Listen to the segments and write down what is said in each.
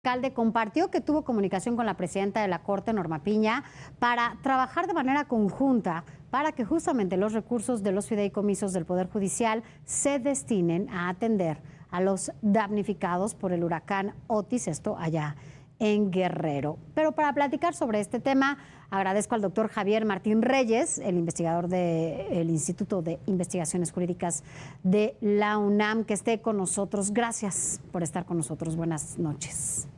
Alcalde compartió que tuvo comunicación con la presidenta de la Corte, Norma Piña, para trabajar de manera conjunta para que justamente los recursos de los fideicomisos del Poder Judicial se destinen a atender a los damnificados por el huracán Otis, esto allá en Guerrero. Pero para platicar sobre este tema, agradezco al doctor Javier Martín Reyes, el investigador del Instituto de Investigaciones Jurídicas de la UNAM, que esté con nosotros. Gracias por estar con nosotros. Buenas noches.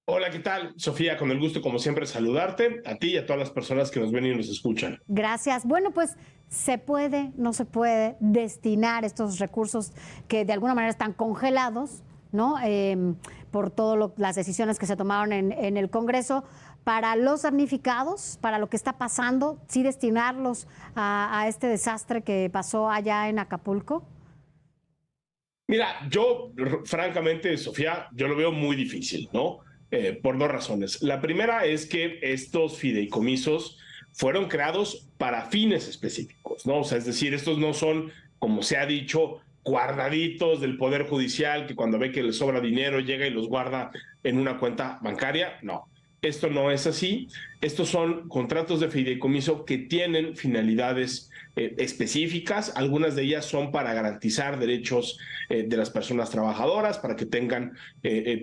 Hola, ¿qué tal? Sofía, con el gusto, como siempre, saludarte, a ti y a todas las personas que nos ven y nos escuchan. Gracias. Bueno, pues, ¿se puede, no se puede destinar estos recursos que de alguna manera están congelados, ¿no? Por todas las decisiones que se tomaron en el Congreso, para los damnificados, para lo que está pasando, sí destinarlos a este desastre que pasó allá en Acapulco? Mira, yo, francamente, Sofía, yo lo veo muy difícil, ¿no? Por dos razones. La primera es que estos fideicomisos fueron creados para fines específicos, ¿no? O sea, es decir, estos no son, como se ha dicho, guardaditos del Poder Judicial, que cuando ve que le sobra dinero llega y los guarda en una cuenta bancaria. No, esto no es así. Estos son contratos de fideicomiso que tienen finalidades específicas. Algunas de ellas son para garantizar derechos de las personas trabajadoras, para que tengan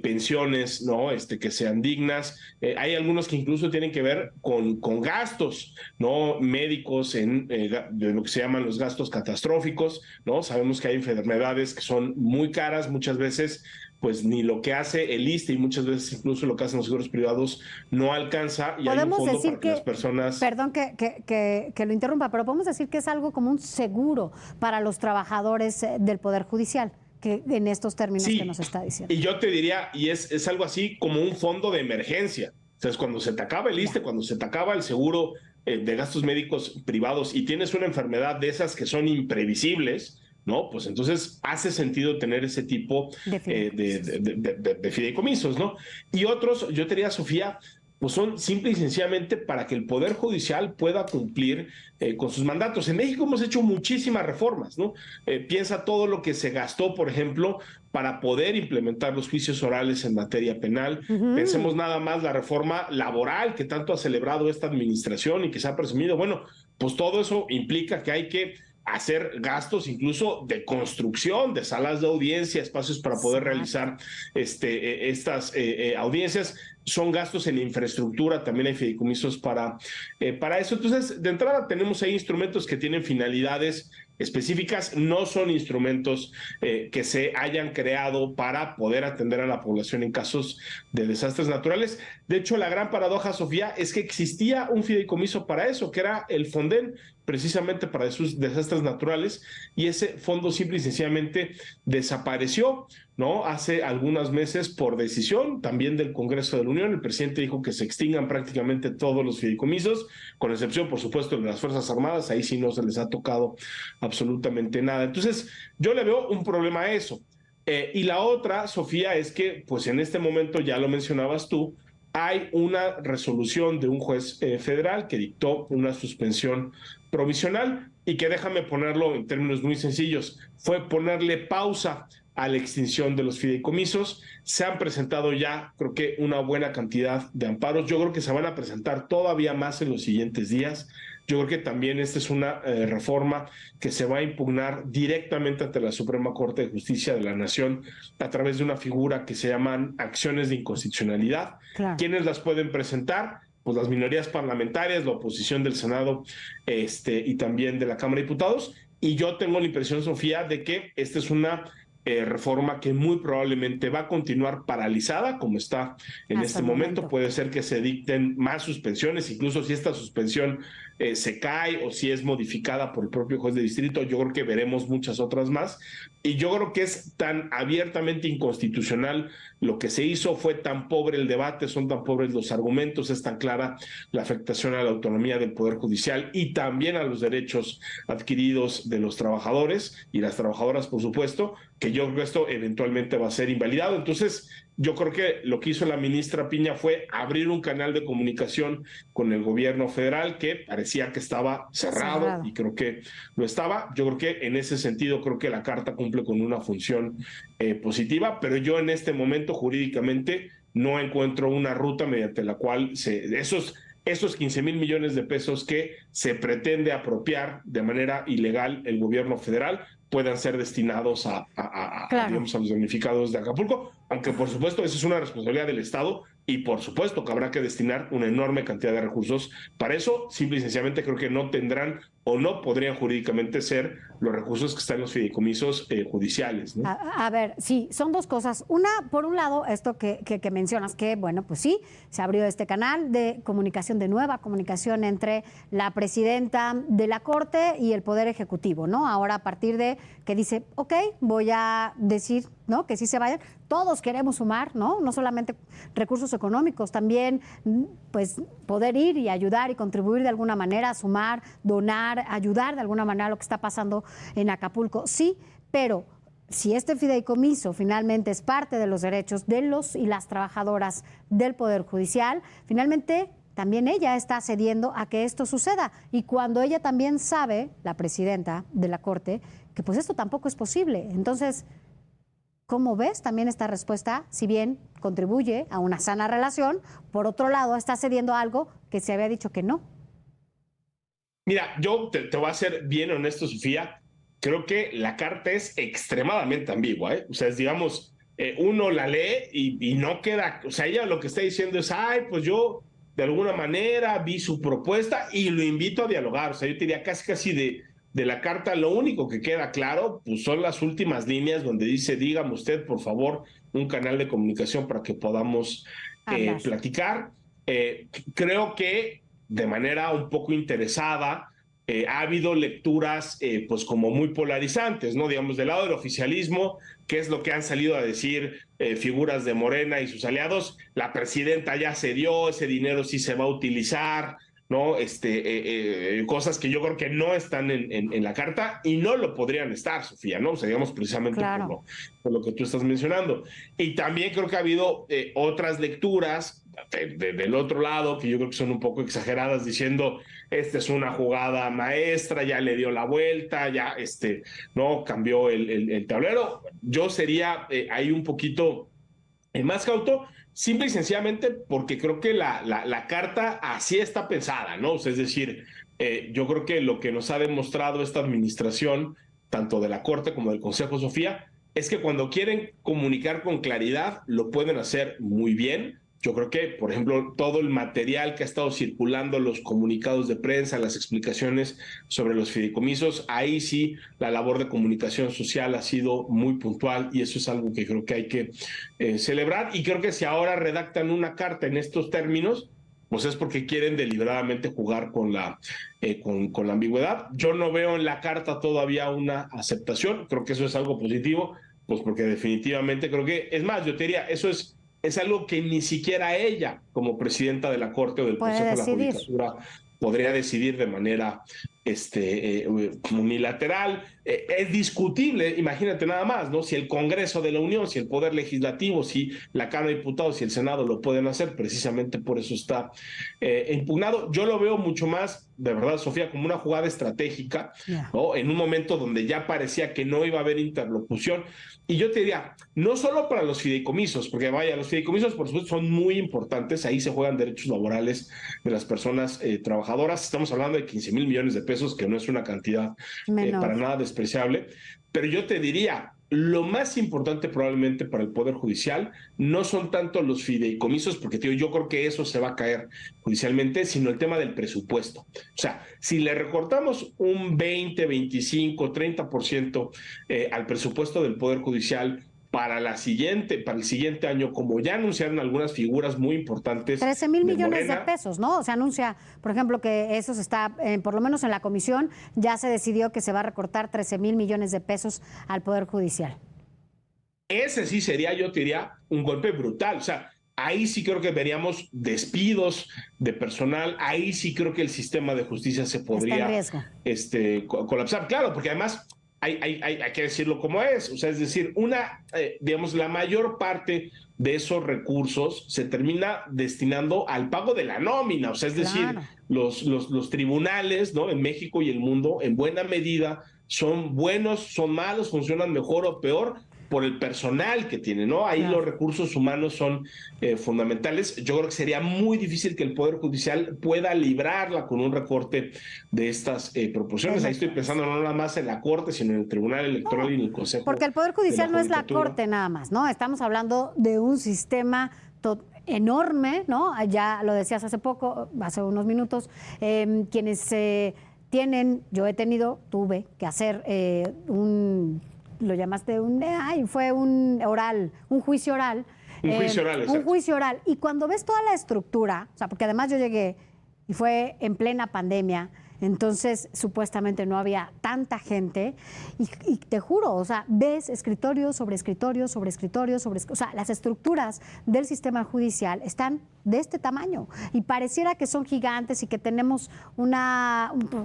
pensiones, ¿no? Que sean dignas. Hay algunos que incluso tienen que ver con gastos, ¿no? Médicos, de lo que se llaman los gastos catastróficos, ¿no? Sabemos que hay enfermedades que son muy caras, muchas veces pues ni lo que hace el ISSSTE y muchas veces incluso lo que hacen los seguros privados no alcanza, y hay un fondo para que las personas... Perdón que lo interrumpa, pero podemos decir que es algo como un seguro para los trabajadores del Poder Judicial, que en estos términos sí, que nos está diciendo. Y yo te diría, y es algo así como un fondo de emergencia. O sea, es cuando se te acaba el ISSSTE, cuando se te acaba el seguro de gastos médicos privados y tienes una enfermedad de esas que son imprevisibles, ¿no? Pues entonces hace sentido tener ese tipo de fideicomisos, ¿no? Y otros, yo te diría, Sofía, pues son simple y sencillamente para que el Poder Judicial pueda cumplir con sus mandatos. En México hemos hecho muchísimas reformas, ¿no? Piensa todo lo que se gastó, por ejemplo, para poder implementar los juicios orales en materia penal. Pensemos nada más la reforma laboral que tanto ha celebrado esta administración y que se ha presumido. Bueno, pues todo eso implica que hay que hacer gastos incluso de construcción de salas de audiencia, espacios para poder realizar estas audiencias. Son gastos en infraestructura, también hay fideicomisos para eso. Entonces, de entrada tenemos ahí instrumentos que tienen finalidades específicas, no son instrumentos que se hayan creado para poder atender a la población en casos de desastres naturales. De hecho, la gran paradoja, Sofía, es que existía un fideicomiso para eso, que era el Fonden, precisamente para esos desastres naturales, y ese fondo simple y sencillamente desapareció, ¿no? Hace algunos meses, por decisión también del Congreso de la Unión, el presidente dijo que se extingan prácticamente todos los fideicomisos, con excepción, por supuesto, de las Fuerzas Armadas. Ahí sí no se les ha tocado absolutamente nada. Entonces, yo le veo un problema a eso. Y la otra, Sofía, es que, pues en este momento, ya lo mencionabas tú, hay una resolución de un juez federal que dictó una suspensión provisional y que, déjame ponerlo en términos muy sencillos, fue ponerle pausa a la extinción de los fideicomisos. Se han presentado ya, creo que, una buena cantidad de amparos. Yo creo que se van a presentar todavía más en los siguientes días. Yo creo que también esta es una reforma que se va a impugnar directamente ante la Suprema Corte de Justicia de la Nación a través de una figura que se llaman acciones de inconstitucionalidad. Claro. ¿Quiénes las pueden presentar? Pues las minorías parlamentarias, la oposición del Senado y también de la Cámara de Diputados. Y yo tengo la impresión, Sofía, de que esta es una reforma que muy probablemente va a continuar paralizada como está en este momento. Puede ser que se dicten más suspensiones, incluso si esta suspensión se cae o si es modificada por el propio juez de distrito. Yo creo que veremos muchas otras más, y yo creo que es tan abiertamente inconstitucional lo que se hizo, fue tan pobre el debate, son tan pobres los argumentos, es tan clara la afectación a la autonomía del Poder Judicial y también a los derechos adquiridos de los trabajadores y las trabajadoras, por supuesto, que yo creo que esto eventualmente va a ser invalidado. Entonces, yo creo que lo que hizo la ministra Piña fue abrir un canal de comunicación con el gobierno federal que parecía que estaba cerrado y creo que lo estaba. Yo creo que en ese sentido creo que la carta cumple con una función positiva, pero yo en este momento jurídicamente no encuentro una ruta mediante la cual esos 15,000 millones de pesos que se pretende apropiar de manera ilegal el gobierno federal puedan ser destinados digamos, a los damnificados de Acapulco, aunque por supuesto esa es una responsabilidad del Estado y por supuesto que habrá que destinar una enorme cantidad de recursos para eso. Simple y sencillamente creo que no tendrán o no podrían jurídicamente ser los recursos que están en los fideicomisos judiciales, ¿no? A ver, sí, son dos cosas. Una, por un lado, esto que mencionas, que bueno, pues sí, se abrió este canal de comunicación, de nueva comunicación entre la presidenta de la Corte y el Poder Ejecutivo, ¿no? Ahora, a partir de que dice, ok, voy a decir, ¿no?, que sí se vayan. Todos queremos sumar, ¿no? No solamente recursos económicos, también pues poder ir y ayudar y contribuir de alguna manera, sumar, donar, ayudar de alguna manera a lo que está pasando en Acapulco. Sí, pero si este fideicomiso finalmente es parte de los derechos de los y las trabajadoras del Poder Judicial, finalmente también ella está cediendo a que esto suceda. Y cuando ella también sabe, la presidenta de la Corte, que pues esto tampoco es posible. Entonces, ¿cómo ves también esta respuesta? Si bien contribuye a una sana relación, por otro lado está cediendo a algo que se había dicho que no. Mira, yo te voy a ser bien honesto, Sofía. Creo que la carta es extremadamente ambigua, ¿eh? O sea, es, digamos, uno la lee y no queda, o sea, ella lo que está diciendo es, ay, pues yo de alguna manera vi su propuesta y lo invito a dialogar. O sea, yo te diría casi de la carta, lo único que queda claro, pues son las últimas líneas donde dice, dígame usted, por favor, un canal de comunicación para que podamos platicar. Creo que de manera un poco interesada, ha habido lecturas pues como muy polarizantes, ¿no? Digamos, del lado del oficialismo, ¿qué es lo que han salido a decir figuras de Morena y sus aliados? La presidenta ya cedió, ese dinero sí se va a utilizar, ¿no? Cosas que yo creo que no están en la carta y no lo podrían estar, Sofía, ¿no? O sea, digamos, precisamente por lo que tú estás mencionando. Y también creo que ha habido otras lecturas del otro lado que yo creo que son un poco exageradas, diciendo, esta es una jugada maestra, ya le dio la vuelta, ya no cambió el tablero. Yo sería ahí un poquito más cauto, simple y sencillamente porque creo que la carta así está pensada, ¿no? O sea, es decir, yo creo que lo que nos ha demostrado esta administración, tanto de la Corte como del Consejo, Sofía, es que cuando quieren comunicar con claridad, lo pueden hacer muy bien. Yo creo que, por ejemplo, todo el material que ha estado circulando, los comunicados de prensa, las explicaciones sobre los fideicomisos, ahí sí la labor de comunicación social ha sido muy puntual y eso es algo que creo que hay que celebrar. Y creo que si ahora redactan una carta en estos términos, pues es porque quieren deliberadamente jugar con la ambigüedad. Yo no veo en la carta todavía una aceptación, creo que eso es algo positivo, pues porque definitivamente creo que, es más, yo te diría, eso es algo que ni siquiera ella, como presidenta de la Corte o del Consejo de la Judicatura, podría decidir de manera unilateral. Es discutible, imagínate nada más, ¿no? Si el Congreso de la Unión, si el Poder Legislativo, si la Cámara de Diputados, si el Senado lo pueden hacer, precisamente por eso está impugnado. Yo lo veo mucho más, de verdad, Sofía, como una jugada estratégica, ¿no? En un momento donde ya parecía que no iba a haber interlocución. Y yo te diría, no solo para los fideicomisos, porque vaya, los fideicomisos por supuesto son muy importantes, ahí se juegan derechos laborales de las personas trabajadoras, estamos hablando de 15,000 millones de pesos, que no es una cantidad para nada despreciable, pero yo te diría, lo más importante probablemente para el Poder Judicial no son tanto los fideicomisos, porque tío, yo creo que eso se va a caer judicialmente, sino el tema del presupuesto. O sea, si le recortamos un 20, 25, 30% al presupuesto del Poder Judicial para el siguiente año, como ya anunciaron algunas figuras muy importantes. 13,000 millones de pesos, ¿no? Se anuncia, por ejemplo, que eso se está, por lo menos en la comisión, ya se decidió que se va a recortar 13,000 millones de pesos al Poder Judicial. Ese sí sería, yo te diría, un golpe brutal. O sea, ahí sí creo que veríamos despidos de personal, ahí sí creo que el sistema de justicia se podría colapsar. Claro, porque además hay que decirlo como es. O sea, es decir, digamos, la mayor parte de esos recursos se termina destinando al pago de la nómina. O sea, es decir, Claro. los tribunales, ¿no? En México y el mundo, en buena medida, son buenos, son malos, funcionan mejor o peor por el personal que tienen, ¿no? Ahí Claro. los recursos humanos son fundamentales. Yo creo que sería muy difícil que el Poder Judicial pueda librarla con un recorte de estas proporciones. Ahí estoy pensando no nada más en la Corte, sino en el Tribunal Electoral y en el Consejo. Porque el Poder Judicial no es la Corte nada más, ¿no? Estamos hablando de un sistema enorme, ¿no? Ya lo decías hace unos minutos, quienes tuve que hacer lo llamaste fue un juicio oral. Un juicio oral, exacto. Un juicio oral. Y cuando ves toda la estructura, o sea, porque además yo llegué y fue en plena pandemia, entonces supuestamente no había tanta gente y te juro, o sea, ves escritorios sobre escritorios sobre escritorios sobre, o sea, las estructuras del sistema judicial están de este tamaño y pareciera que son gigantes y que tenemos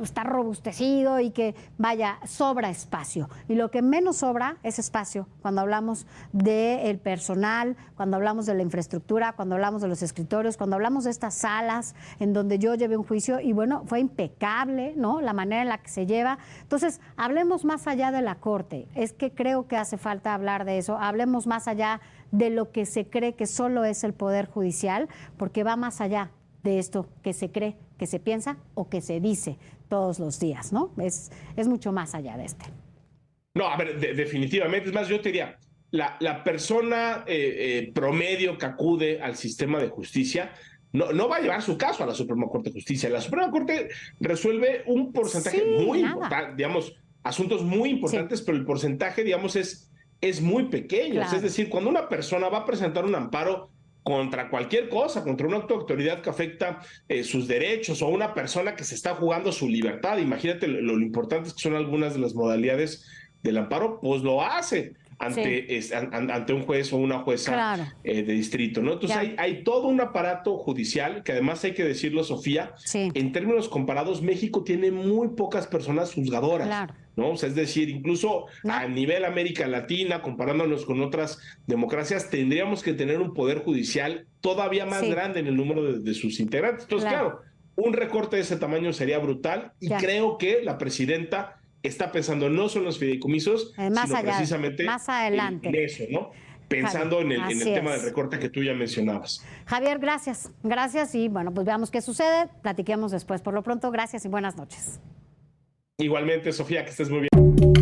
está robustecido y que vaya, sobra espacio. Y lo que menos sobra es espacio cuando hablamos del personal, cuando hablamos de la infraestructura, cuando hablamos de los escritorios, cuando hablamos de estas salas en donde yo llevé un juicio y bueno, fue impecable, ¿no? La manera en la que se lleva. Entonces, hablemos más allá de la Corte. Es que creo que hace falta hablar de eso. Hablemos más allá de lo que se cree que solo es el Poder Judicial, porque va más allá de esto que se cree, que se piensa o que se dice todos los días, ¿no? Es mucho más allá de No, a ver, definitivamente. Es más, yo te diría, la persona promedio que acude al sistema de justicia no va a llevar su caso a la Suprema Corte de Justicia. La Suprema Corte resuelve un porcentaje muy importante, digamos, asuntos muy importantes, pero el porcentaje, digamos, es muy pequeño. Claro. Es decir, cuando una persona va a presentar un amparo contra cualquier cosa, contra un acto de autoridad que afecta sus derechos o una persona que se está jugando su libertad, imagínate lo importantes que son algunas de las modalidades del amparo, pues lo hace ante un juez o una jueza de distrito, ¿no? Entonces hay todo un aparato judicial que además hay que decirlo, Sofía, en términos comparados, México tiene muy pocas personas juzgadoras, ¿no? O sea, es decir, incluso a nivel América Latina, comparándonos con otras democracias, tendríamos que tener un poder judicial todavía más grande en el número de sus integrantes. Entonces, claro, un recorte de ese tamaño sería brutal y creo que la presidenta está pensando no solo en los fideicomisos, sino precisamente más adelante. En eso, ¿no? Pensando en el tema del recorte que tú ya mencionabas. Javier, gracias. Gracias y bueno, pues veamos qué sucede. Platiquemos después. Por lo pronto, gracias y buenas noches. Igualmente, Sofía, que estés muy bien.